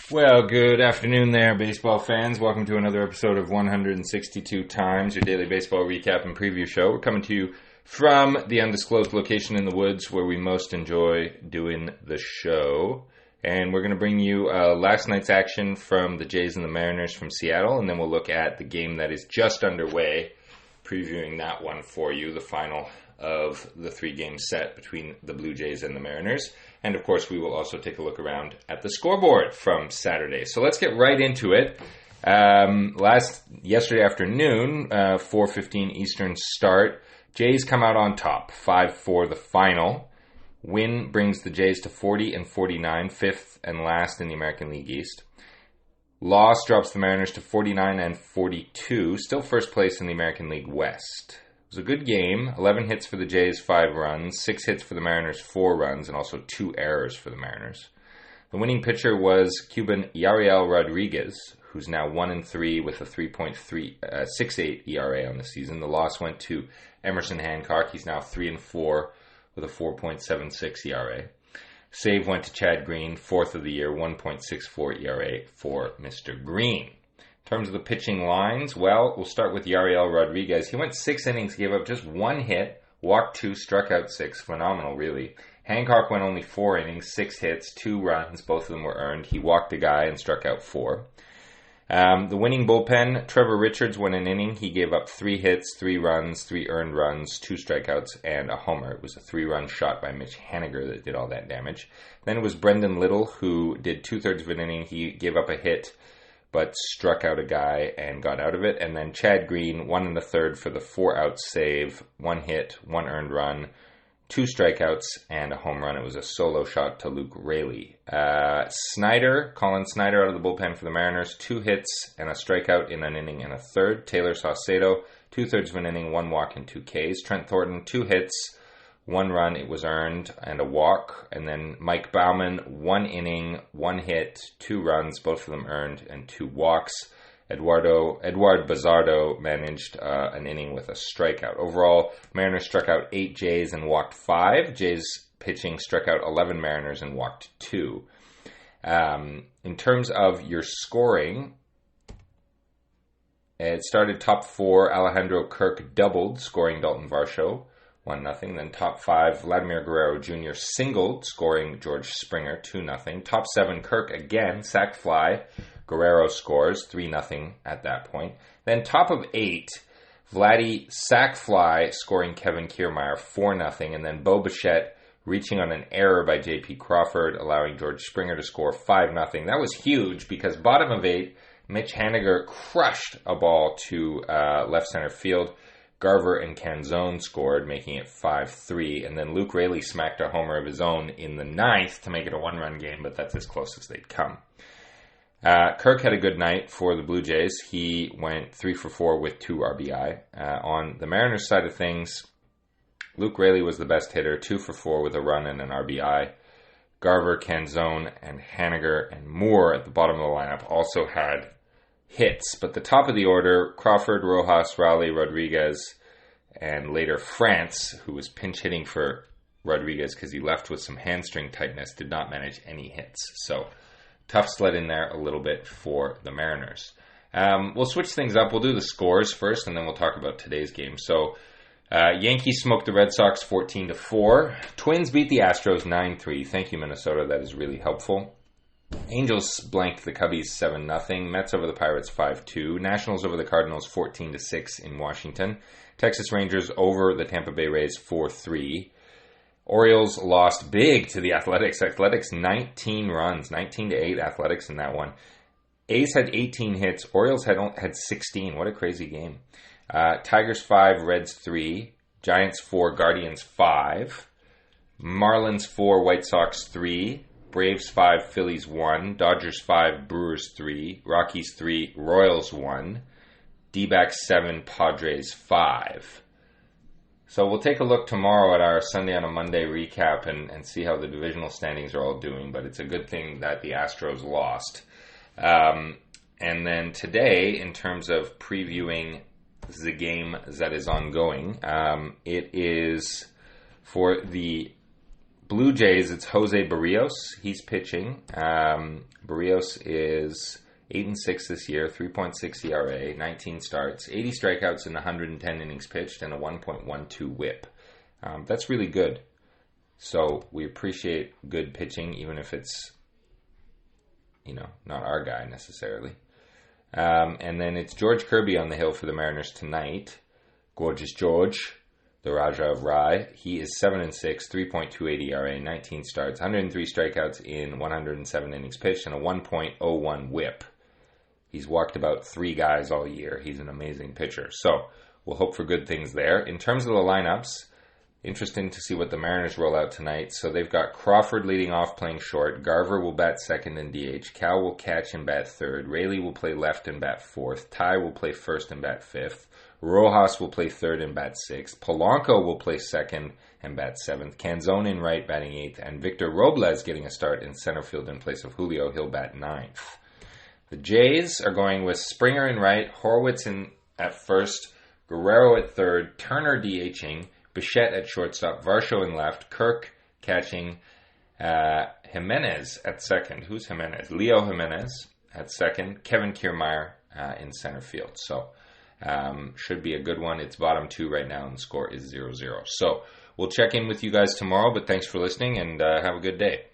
Well, good afternoon there, baseball fans. Welcome to another episode of 162 Times, your daily baseball recap and preview show. We're coming to you from the undisclosed location in the woods where we most enjoy doing the show. And we're going to bring you last night's action from the Jays and the Mariners from Seattle, and then we'll look at the game that is just underway, previewing that one for you, the final of the three-game set between the Blue Jays and the Mariners. And, of course, we will also take a look around at the scoreboard from Saturday. So let's get right into it. Yesterday afternoon, 4:15 Eastern start, Jays come out on top, 5-4 the final. Win brings the Jays to 40 and 49, fifth and last in the American League East. Loss drops the Mariners to 49 and 42, still first place in the American League West. It was a good game. 11 hits for the Jays, 5 runs. 6 hits for the Mariners, 4 runs, and also 2 errors for the Mariners. The winning pitcher was Cuban Yariel Rodriguez, who's now 1-3 with a 3.68 ERA on the season. The loss went to Emerson Hancock. He's now 3-4 with a 4.76 ERA. Save went to Chad Green, 4th of the year, 1.64 ERA for Mr. Green. In terms of the pitching lines, well, we'll start with Yariel Rodriguez. He went 6 innings, gave up just 1 hit, walked 2, struck out 6. Phenomenal, really. Hancock went only 4 innings, 6 hits, 2 runs. Both of them were earned. He walked a guy and struck out 4. The winning bullpen, Trevor Richards went an inning. He gave up 3 hits, 3 runs, 3 earned runs, 2 strikeouts, and a homer. It was a 3-run shot by Mitch Haniger that did all that damage. Then it was Brendan Little, who did 2/3 of an inning. He gave up a hit, but struck out a guy and got out of it. And then Chad Green, 1 1/3 for the 4-out save, 1 hit, 1 earned run, 2 strikeouts, and a home run. It was a solo shot to Luke Raley. Colin Snyder out of the bullpen for the Mariners, 2 hits and a strikeout in an inning and a third. Taylor Saucedo, 2/3 of an inning, 1 walk and 2 Ks. Trent Thornton, 2 hits, 1 run, it was earned, and a walk. And then Mike Baumann, 1 inning, 1 hit, 2 runs, both of them earned, and 2 walks. Eduard Bazardo managed an inning with a strikeout. Overall, Mariners struck out 8 Jays and walked 5. Jays pitching struck out 11 Mariners and walked 2. In terms of your scoring, it started top 4. Alejandro Kirk doubled, scoring Dalton Varsho, 1-0. Then top 5, Vladimir Guerrero Jr. singled, scoring George Springer, 2-0. Top 7, Kirk again, sac fly. Guerrero scores, 3-0 at that point. Then top of 8, Vladdy sac fly, scoring Kevin Kiermaier, 4-0. And then Bo Bichette reaching on an error by J.P. Crawford, allowing George Springer to score 5-0. That was huge because bottom of 8, Mitch Haniger crushed a ball to left center field. Garver and Canzone scored, making it 5-3. And then Luke Raley smacked a homer of his own in the 9th to make it a 1-run game, but that's as close as they'd come. Kirk had a good night for the Blue Jays. He went 3 for 4 with 2 RBI. On the Mariners side of things, Luke Raley was the best hitter, 2 for 4 with a run and an RBI. Garver, Canzone, and Haniger and Moore at the bottom of the lineup also had hits. But the top of the order, Crawford, Rojas, Raleigh, Rodriguez, and later France, who was pinch hitting for Rodriguez because he left with some hamstring tightness, did not manage any hits. So tough sled in there a little bit for the Mariners. We'll switch things up. We'll do the scores first, and then we'll talk about today's game. So, Yankees smoked the Red Sox 14-4. Twins beat the Astros 9-3. Thank you, Minnesota. That is really helpful. Angels blanked the Cubbies 7-0. Mets over the Pirates 5-2. Nationals over the Cardinals 14-6 in Washington. Texas Rangers over the Tampa Bay Rays 4-3. Orioles lost big to the Athletics. Athletics 19 runs, 19-8 Athletics in that one. A's had 18 hits. Orioles had 16. What a crazy game. Tigers 5, Reds 3. Giants 4, Guardians 5. Marlins 4, White Sox 3. Braves 5, Phillies 1. Dodgers 5, Brewers 3. Rockies 3, Royals 1. D-backs 7, Padres 5. So we'll take a look tomorrow at our Sunday on a Monday recap and see how the divisional standings are all doing. But it's a good thing that the Astros lost. And then today, in terms of previewing the game that is ongoing, it is for the Blue Jays, it's Jose Barrios. He's pitching. Barrios is 8-6 this year, 3.6 ERA, 19 starts, 80 strikeouts in 110 innings pitched, and a 1.12 WHIP. That's really good. So we appreciate good pitching, even if it's, not our guy necessarily. And then it's George Kirby on the hill for the Mariners tonight. Gorgeous George, the Raja of Rye. He is 7-6, 3.28 ERA, 19 starts, 103 strikeouts in 107 innings pitched, and a 1.01 WHIP. He's walked about 3 guys all year. He's an amazing pitcher. So we'll hope for good things there. In terms of the lineups, interesting to see what the Mariners roll out tonight. So they've got Crawford leading off playing short. Garver will bat second and DH. Cal will catch and bat third. Raley will play left and bat fourth. Ty will play first and bat fifth. Rojas will play third and bat sixth. Polanco will play second and bat seventh. Canzone in right batting eighth. And Victor Robles getting a start in center field in place of Julio. He'll bat ninth. The Jays are going with Springer in right, Horwitz in at first, Guerrero at third, Turner DHing, Bichette at shortstop, Varsho in left, Kirk catching, Jimenez at second. Who's Jimenez? Leo Jimenez at second, Kevin Kiermaier in center field. So should be a good one. It's bottom 2 right now, and the score is 0-0. So we'll check in with you guys tomorrow, but thanks for listening, and have a good day.